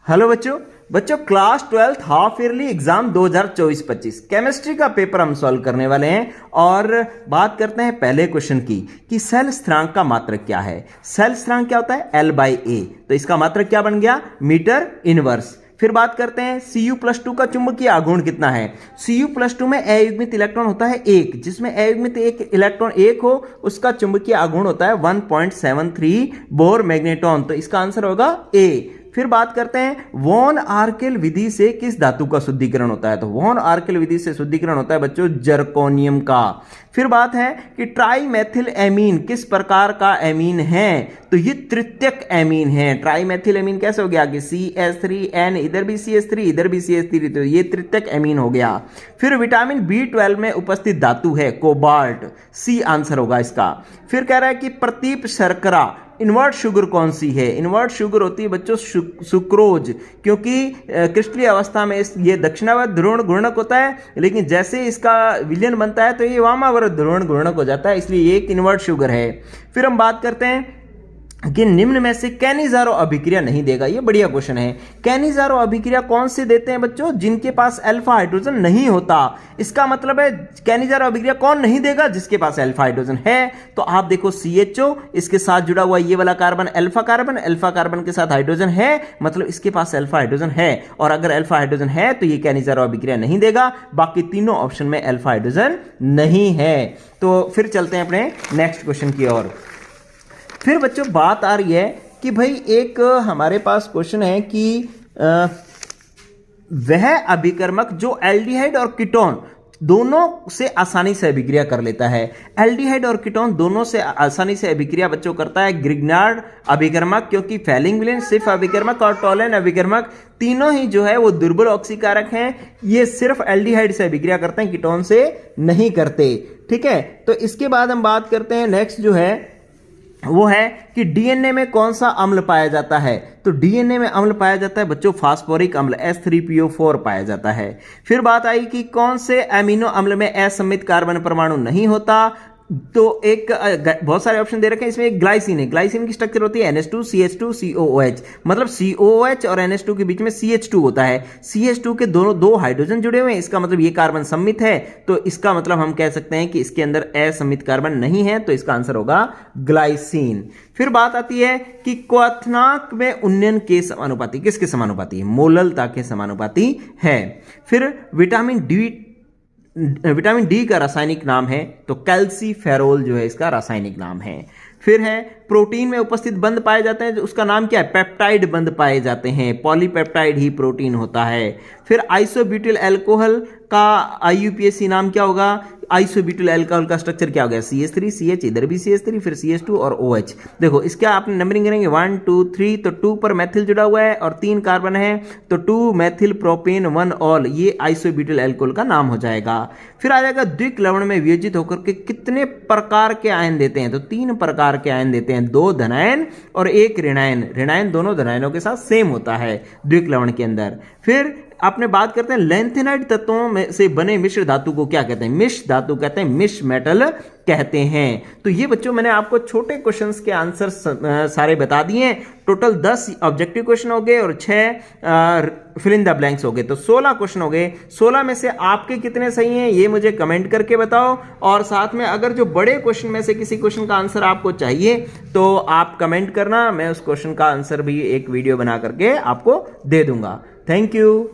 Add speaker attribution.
Speaker 1: Hello बच्चों बच्चों class 12th half yearly exam 2024-25 chemistry का पेपर हम सॉल्व करने वाले हैं और बात करते हैं पहले क्वेश्चन की कि सेल स्थिरांक का मात्रक क्या है। सेल स्थिरांक क्या होता है? L/A। तो इसका मात्रक क्या बन गया? Metre inverse. फिर बात करते हैं Cu+2 का चुंबकीय आघूर्ण कितना है। Cu+2 में अयुग्मित इलेक्ट्रॉन होता है 1, जिसमें अयुग्मित एक इलेक्ट्रॉन 1 हो उसका चुंबकीय आघूर्ण होता है 1.73 बोर मैग्नेट्रॉन। तो इसका आंसर होगा ए। फिर बात करते हैं वॉन आर्केल विधि से किस धातु का शुद्धिकरण होता है। तो वॉन आर्केल विधि से शुद्धिकरण होता है बच्चों जर्कोनियम का। फिर बात है कि ट्राइमेथिल एमीन किस प्रकार का एमीन है। तो ये तृतीयक एमीन है। ट्राइमेथिल एमीन कैसे हो गया कि CH3N, इधर भी CH3 इधर भी CH3, तो ये तृतीयक एमीन हो गया। फिर विटामिन B12 में उपस्थित धातु है कोबाल्ट, सी आंसर होगा इसका। फिर कह रहा है कि प्रतीप शर्करा इन्वर्ट शुगर कौन सी है। इन्वर्ट शुगर होती है बच्चों सुक्रोज, क्योंकि क्रिस्टलीय अवस्था में ये दक्षिणावर्त ध्रुवण घूर्णक होता है, लेकिन जैसे इसका विलयन बनता है तो ये वामावर्त ध्रुवण घूर्णक हो जाता है, इसलिए ये एक इन्वर्ट शुगर है। फिर हम बात करते हैं कि निम्न में से कैनिजारो अभिक्रिया नहीं देगा। ये बढ़िया क्वेश्चन है। कैनिजारो अभिक्रिया कौन से देते हैं बच्चों? जिनके पास अल्फा हाइड्रोजन नहीं होता। इसका मतलब है कैनिजारो अभिक्रिया कौन नहीं देगा? जिसके पास अल्फा हाइड्रोजन है। तो आप देखो CHO, इसके साथ जुड़ा हुआ ये वाला कार्बन अल्फा कार्बन के साथ हाइड्रोजन है, मतलब इसके पास अल्फा हाइड्रोजन है। और अगर अल्फा हाइड्रोजन है तो ये कैनिजारो अभिक्रिया नहीं देगा। बाकी तीनों ऑप्शन में अल्फा हाइड्रोजन नहीं है। तो फिर चलते हैं अपने नेक्स्ट क्वेश्चन की ओर। फिर बच्चों बात आ रही है कि भाई एक हमारे पास क्वेश्चन है कि वह अभिकर्मक जो एल्डिहाइड और कीटोन दोनों से आसानी से अभिक्रिया कर लेता है। एल्डिहाइड और कीटोन दोनों से आसानी से अभिक्रिया बच्चों करता है ग्रिग्नार्ड अभिकर्मक, क्योंकि फैलिंग विलेन, सिर्फ अभिकर्मक और टोलेन अभिकर्मक तीनों ही जो है वो दुर्बल ऑक्सीकारक हैं। ये सिर्फ एल्डिहाइड से अभिक्रिया करते हैं, कीटोन से नहीं करते। ठीक है, तो इसके बाद हम बात करते हैं नेक्स्ट जो है वो है कि डीएनए में कौन सा अम्ल पाया जाता है। तो डीएनए में अम्ल पाया जाता है बच्चों फास्फोरिक अम्ल H3PO4 पाया जाता है। फिर बात आई कि कौन से अमीनो अम्ल में असममित कार्बन परमाणु नहीं होता। तो एक बहुत सारे ऑप्शन दे रखे हैं, इसमें एक ग्लाइसिन है। ग्लाइसिन की स्ट्रक्चर होती है NH2 CH2 COOH, मतलब COOH और NH2 के बीच में CH2 होता है। CH2 के दोनों दो हाइड्रोजन जुड़े हुए हैं, इसका मतलब ये कार्बन सम्मित है। तो इसका मतलब हम कह सकते हैं कि इसके अंदर असम्मित कार्बन नहीं है, तो इसका आंसर होगा ग्लाइसिन। फिर बात आती है कि क्वथनांक में उन्नयन के समानुपाती किसके समानुपाती है? मोललता के समानुपाती है। फिर विटामिन डी का रासायनिक नाम है, तो कैल्सीफेरोल जो है इसका रासायनिक नाम है। फिर है प्रोटीन में उपस्थित बंध पाए जाते हैं, उसका नाम क्या है? पेप्टाइड बंध पाए जाते हैं। पॉलीपेप्टाइड ही प्रोटीन होता है। फिर आइसोब्यूटिल अल्कोहल का IUPAC नाम क्या होगा? आइसोब्यूटिल अल्कोहल का स्ट्रक्चर क्या हो गया? CH3 CH, इधर भी CH3, फिर CH2 और OH। देखो इसके आपने नंबरिंग करेंगे 1 2 3, तो 2 पर मैथिल जुड़ा हुआ है और 3 कार्बन है, तो 2 मैथिल प्रोपेन 1 ऑल, ये आइसोब्यूटिल अल्कोहल का नाम हो जाएगा। फिर आ जाएगा द्विक लवण में वियोजित होकर के कितने प्रकार के आयन देते हैं। तो 3 प्रकार के आयन देते हैं, 2 धनायन और 1 ऋणायन। ऋणायन दोनों धनायनों के साथ सेम होता है द्विक लवण के अंदर। फिर आपने बात करते हैं लेंथेनाइड तत्वों में से बने मिश्र धातु को क्या कहते हैं? मिश्र धातु कहते हैं, मिश्र मेटल कहते हैं। तो ये बच्चों मैंने आपको छोटे क्वेश्चंस के आंसर सारे बता दिए हैं। टोटल 10 ऑब्जेक्टिव क्वेश्चन हो गए और 6 फिल इन द ब्लैंक्स हो गए, तो 16 क्वेश्चन हो गए। 16 में से आपके कितने सही हैं ये मुझे कमेंट करके बताओ। और साथ में अगर जो बड़े क्वेश्चन में से किसी क्वेश्चन का आंसर आपको चाहिए तो आप कमेंट करना, मैं उस क्वेश्चन का आंसर भी एक वीडियो बना करके आपको दे दूंगा। Thank you.